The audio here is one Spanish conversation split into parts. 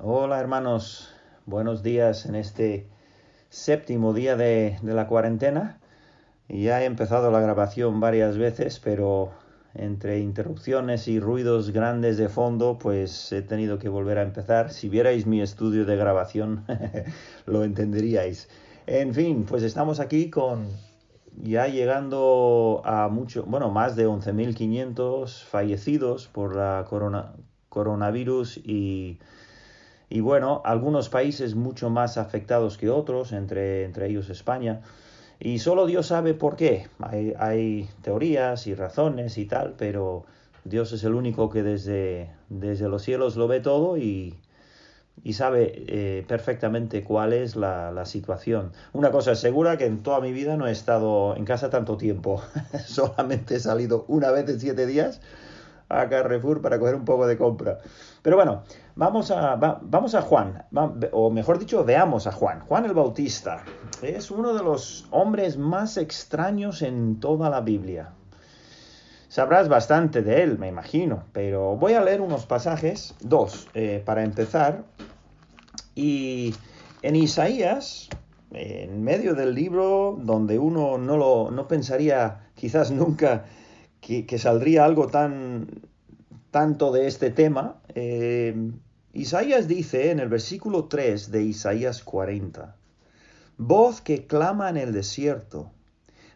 Hola hermanos, buenos días en este séptimo día de la cuarentena. Ya he empezado la grabación varias veces, pero entre interrupciones y ruidos grandes de fondo, pues he tenido que volver a empezar. Si vierais mi estudio de grabación, lo entenderíais. En fin, pues estamos aquí con ya llegando a más de 11.500 fallecidos por la coronavirus y bueno, algunos países mucho más afectados que otros, entre ellos España. Y solo Dios sabe por qué. Hay teorías y razones y tal, pero Dios es el único que desde los cielos lo ve todo y sabe perfectamente cuál es la situación. Una cosa es segura, que en toda mi vida no he estado en casa tanto tiempo. Solamente he salido una vez en 7 días a Carrefour para coger un poco de compra. Pero bueno, vamos a Juan, o mejor dicho, veamos a Juan. Juan el Bautista es uno de los hombres más extraños en toda la Biblia. Sabrás bastante de él, me imagino, pero voy a leer unos pasajes, dos, para empezar. Y en Isaías, en medio del libro, donde uno no pensaría quizás nunca que saldría algo tanto de este tema, Isaías dice en el versículo 3 de Isaías 40, voz que clama en el desierto,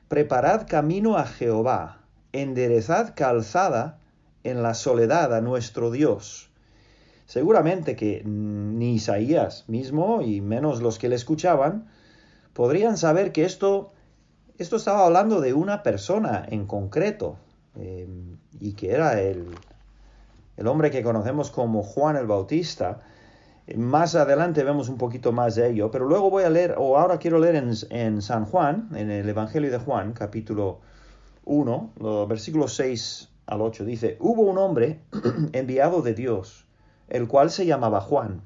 preparad camino a Jehová, enderezad calzada en la soledad a nuestro Dios. Seguramente que ni Isaías mismo, y menos los que le escuchaban, podrían saber que esto estaba hablando de una persona en concreto, y que era el hombre que conocemos como Juan el Bautista. Más adelante vemos un poquito más de ello, pero luego voy a leer, o ahora quiero leer en San Juan, en el Evangelio de Juan, capítulo 1, los versículos 6 al 8, dice, hubo un hombre enviado de Dios, el cual se llamaba Juan.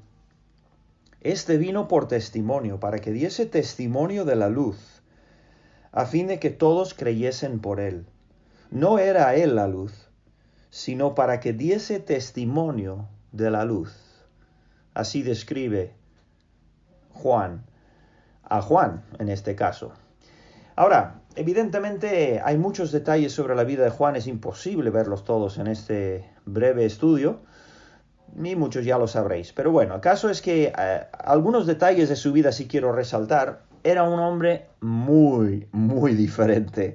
Este vino por testimonio, para que diese testimonio de la luz, a fin de que todos creyesen por él. No era él la luz, sino para que diese testimonio de la luz. Así describe Juan, a Juan en este caso. Ahora, evidentemente hay muchos detalles sobre la vida de Juan, es imposible verlos todos en este breve estudio, y muchos ya lo sabréis. Pero bueno, el caso es que algunos detalles de su vida sí quiero resaltar. Era un hombre muy diferente.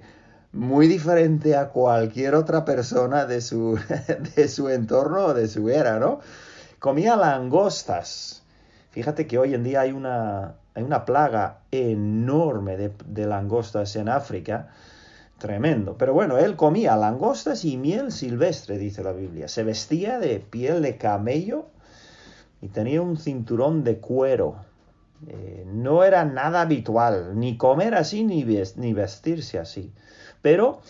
Muy diferente a cualquier otra persona de su entorno o de su era, ¿no? Comía langostas. Fíjate que hoy en día hay una plaga enorme de langostas en África. Tremendo. Pero bueno, él comía langostas y miel silvestre, dice la Biblia. Se vestía de piel de camello y tenía un cinturón de cuero. No era nada habitual, ni comer así, ni vestirse así. Pero,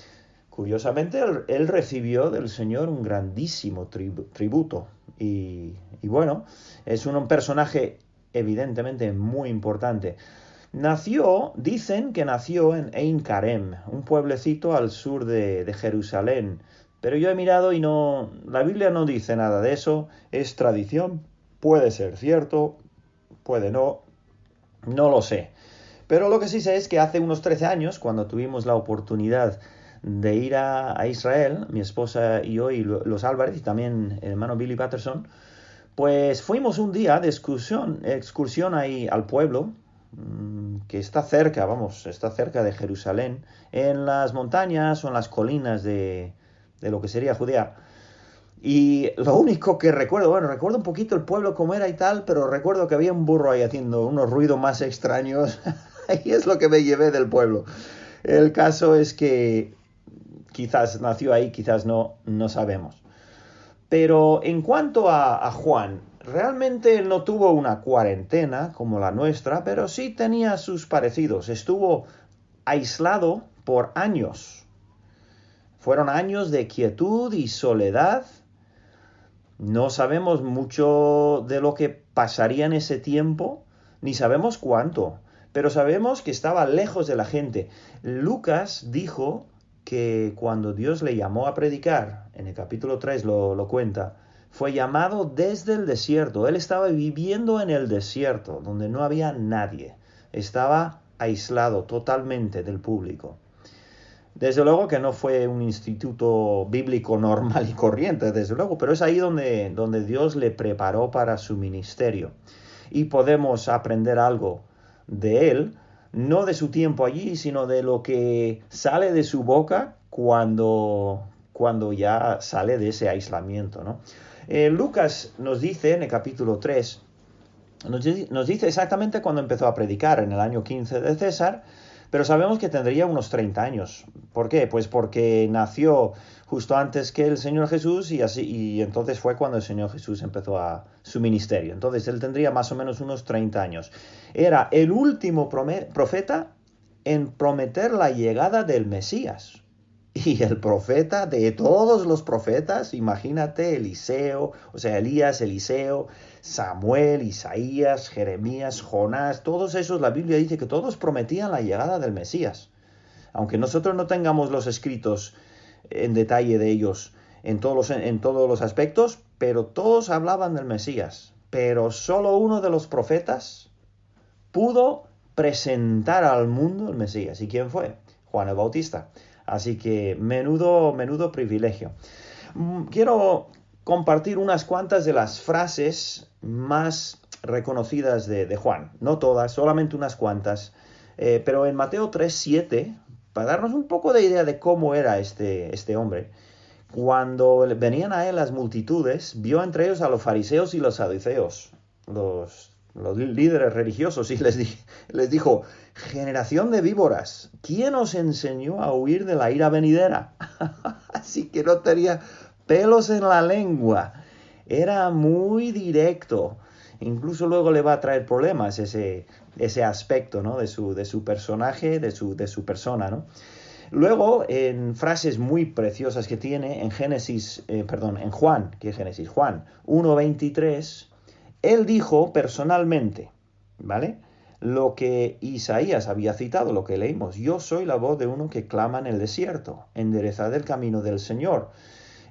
curiosamente, él recibió del Señor un grandísimo tributo. Y bueno, es un personaje evidentemente muy importante. Dicen que nació en Ein Karem, un pueblecito al sur de Jerusalén. Pero yo he mirado y la Biblia no dice nada de eso, es tradición, puede ser cierto, puede no lo sé. Pero lo que sí sé es que hace unos 13 años, cuando tuvimos la oportunidad de ir a Israel, mi esposa y yo y los Álvarez y también el hermano Billy Patterson, pues fuimos un día de excursión ahí al pueblo, que está cerca de Jerusalén, en las montañas o en las colinas de lo que sería Judea. Y lo único que recuerdo un poquito el pueblo como era y tal, pero recuerdo que había un burro ahí haciendo unos ruidos más extraños, y es lo que me llevé del pueblo. El caso es que quizás nació ahí, quizás no sabemos. Pero en cuanto a Juan, realmente él no tuvo una cuarentena como la nuestra, pero sí tenía sus parecidos. Estuvo aislado por años. Fueron años de quietud y soledad. No sabemos mucho de lo que pasaría en ese tiempo, ni sabemos cuánto, pero sabemos que estaba lejos de la gente. Lucas dijo que cuando Dios le llamó a predicar, en el capítulo 3 lo cuenta, fue llamado desde el desierto. Él estaba viviendo en el desierto, donde no había nadie. Estaba aislado totalmente del público. Desde luego que no fue un instituto bíblico normal y corriente, desde luego, pero es ahí donde Dios le preparó para su ministerio. Y podemos aprender algo de él, no de su tiempo allí, sino de lo que sale de su boca cuando ya sale de ese aislamiento, ¿no? Lucas nos dice en el capítulo 3, nos dice exactamente cuando empezó a predicar, en el año 15 de César, pero sabemos que tendría unos 30 años. ¿Por qué? Pues porque nació justo antes que el Señor Jesús y entonces fue cuando el Señor Jesús empezó su ministerio. Entonces él tendría más o menos unos 30 años. Era el último profeta en prometer la llegada del Mesías. Y el profeta de todos los profetas, imagínate Elías, Eliseo, Samuel, Isaías, Jeremías, Jonás, todos esos, la Biblia dice que todos prometían la llegada del Mesías. Aunque nosotros no tengamos los escritos en detalle de ellos en todos los aspectos, pero todos hablaban del Mesías. Pero solo uno de los profetas pudo presentar al mundo el Mesías. ¿Y quién fue? Juan el Bautista. Así que menudo privilegio. Quiero compartir unas cuantas de las frases más reconocidas de Juan. No todas, solamente unas cuantas. Pero en Mateo 3:7, para darnos un poco de idea de cómo era este hombre, cuando venían a él las multitudes, vio entre ellos a los fariseos y los saduceos, los líderes religiosos, y les dijo: generación de víboras, ¿quién os enseñó a huir de la ira venidera? Así que no tenía pelos en la lengua. Era muy directo. Incluso luego le va a traer problemas ese aspecto, ¿no? de su personaje, de su persona, ¿no? Luego, en frases muy preciosas que tiene, en Juan 1:23, él dijo personalmente, ¿vale?, lo que Isaías había citado, lo que leímos: yo soy la voz de uno que clama en el desierto, enderezad el camino del Señor.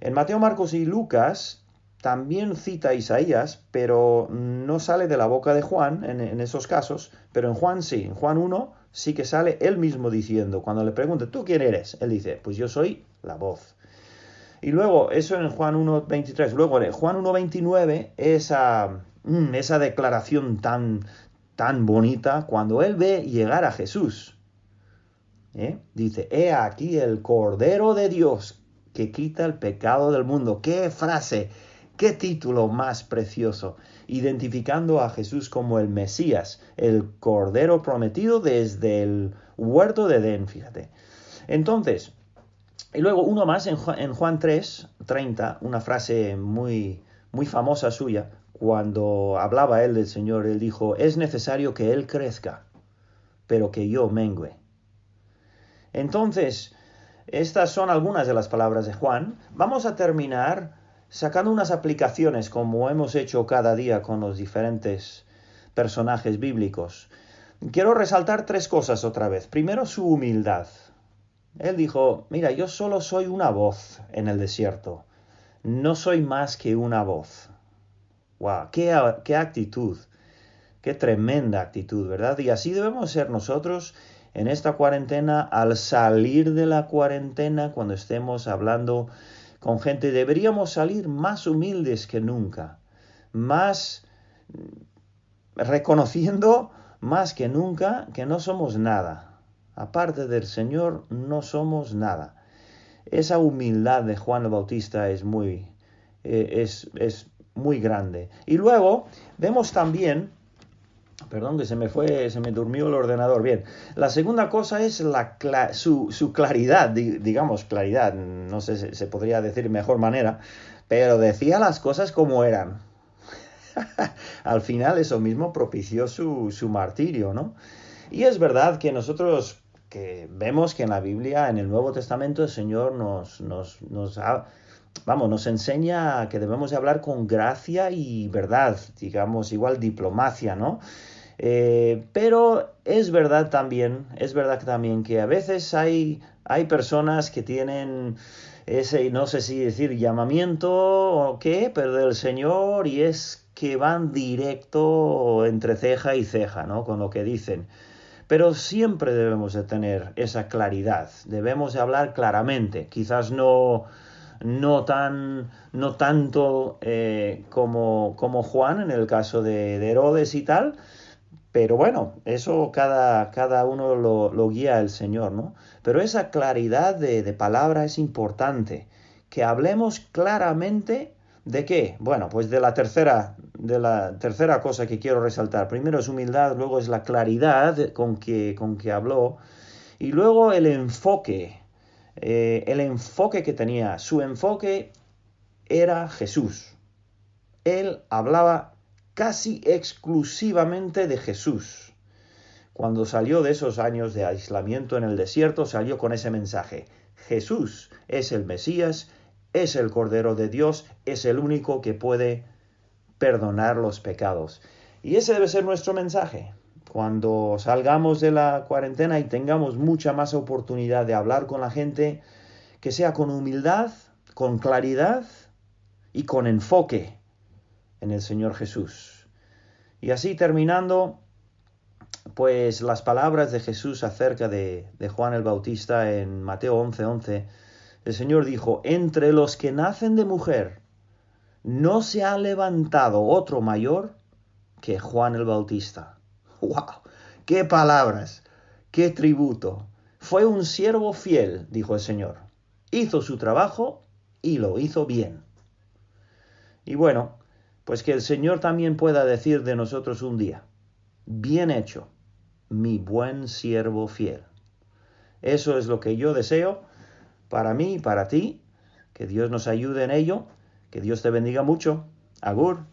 En Mateo, Marcos y Lucas también cita a Isaías, pero no sale de la boca de Juan en esos casos, pero en Juan sí, en Juan 1 sí que sale él mismo diciendo, cuando le pregunte: ¿tú quién eres?, él dice: pues yo soy la voz. Y luego, eso en Juan 1:23. Luego en Juan 1:29, esa declaración tan bonita, cuando él ve llegar a Jesús. Dice: he aquí el Cordero de Dios que quita el pecado del mundo. ¡Qué frase! ¡Qué título más precioso! Identificando a Jesús como el Mesías, el Cordero prometido desde el huerto de Edén, fíjate. Entonces, y luego uno más en Juan 3:30, una frase muy, muy famosa suya. Cuando hablaba él del Señor, él dijo: es necesario que Él crezca, pero que yo mengüe. Entonces, estas son algunas de las palabras de Juan. Vamos a terminar sacando unas aplicaciones, como hemos hecho cada día con los diferentes personajes bíblicos. Quiero resaltar 3 cosas otra vez. Primero, su humildad. Él dijo: mira, yo solo soy una voz en el desierto. No soy más que una voz. ¡Wow! ¡Qué actitud! ¡Qué tremenda actitud!, ¿verdad? Y así debemos ser nosotros en esta cuarentena, al salir de la cuarentena, cuando estemos hablando con gente. Deberíamos salir más humildes que nunca, más reconociendo más que nunca que no somos nada. Aparte del Señor, no somos nada. Esa humildad de Juan el Bautista es muy grande. Y luego vemos también, perdón que se me durmió el ordenador. Bien, la segunda cosa es su claridad, digamos claridad, no sé si se podría decir de mejor manera, pero decía las cosas como eran. Al final eso mismo propició su martirio, ¿no? Y es verdad que nosotros que vemos que en la Biblia, en el Nuevo Testamento, el Señor nos enseña que debemos de hablar con gracia y verdad, digamos, igual diplomacia, ¿no? Pero es verdad también que a veces hay personas que tienen ese, no sé si decir llamamiento o qué, pero del Señor, y es que van directo entre ceja y ceja, ¿no? Con lo que dicen. Pero siempre debemos de tener esa claridad, debemos de hablar claramente, quizás no tanto como Juan en el caso de Herodes y tal, pero bueno, eso cada uno lo guía el Señor, ¿no? Pero esa claridad de palabra es importante, que hablemos claramente de qué. Bueno, pues de la tercera cosa que quiero resaltar. Primero es humildad, luego es la claridad con que habló, y luego el enfoque que tenía. Su enfoque era Jesús. Él hablaba casi exclusivamente de Jesús. Cuando salió de esos años de aislamiento en el desierto, salió con ese mensaje. Jesús es el Mesías, es el Cordero de Dios, es el único que puede perdonar los pecados. Y ese debe ser nuestro mensaje. Cuando salgamos de la cuarentena y tengamos mucha más oportunidad de hablar con la gente, que sea con humildad, con claridad y con enfoque en el Señor Jesús. Y así terminando, pues las palabras de Jesús acerca de Juan el Bautista en Mateo 11:11, el Señor dijo, entre los que nacen de mujer, no se ha levantado otro mayor que Juan el Bautista. ¡Wow! ¡Qué palabras! ¡Qué tributo! Fue un siervo fiel, dijo el Señor. Hizo su trabajo y lo hizo bien. Y bueno, pues que el Señor también pueda decir de nosotros un día, bien hecho, mi buen siervo fiel. Eso es lo que yo deseo para mí y para ti. Que Dios nos ayude en ello. Que Dios te bendiga mucho. Agur.